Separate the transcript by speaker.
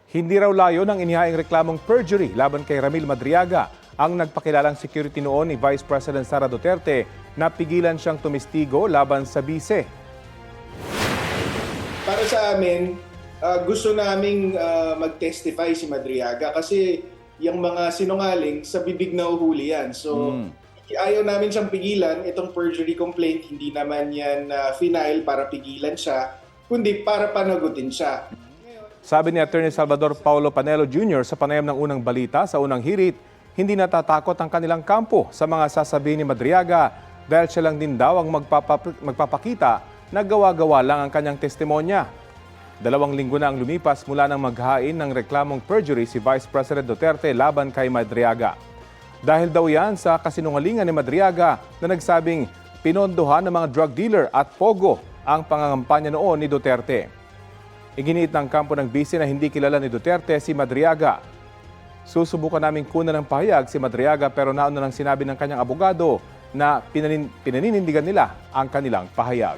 Speaker 1: Hindi raw layo ng inihaing reklamong perjury laban kay Ramil Madriaga, ang nagpakilalang security noon ni Vice President Sara Duterte na pigilan siyang tumistigo laban sa bise.
Speaker 2: Para sa amin, gusto naming mag-testify si Madriaga kasi yung mga sinungaling sa bibig na uhuli yan. So, ayaw namin siyang pigilan. Itong perjury complaint, hindi naman yan final para pigilan siya, kundi para panagutin siya.
Speaker 1: Sabi ni Attorney Salvador Paulo Panelo Jr. sa panayam ng unang balita sa unang hirit, hindi natatakot ang kanilang kampo sa mga sasabihin ni Madriaga dahil siya lang din daw ang magpapakita na gawa-gawa lang ang kanyang testimonya. 2 linggo na ang lumipas mula nang maghain ng reklamong perjury si Vice President Duterte laban kay Madriaga. Dahil daw yan sa kasinungalingan ni Madriaga na nagsabing pinondohan ng mga drug dealer at pogo ang pangangampanya noon ni Duterte. Iginiit ng kampo ng bise na hindi kilala ni Duterte si Madriaga. Susubukan naming kunan ng pahayag si Madriaga pero nauna lang sinabi ng kanyang abogado na pinaninindigan nila ang kanilang pahayag.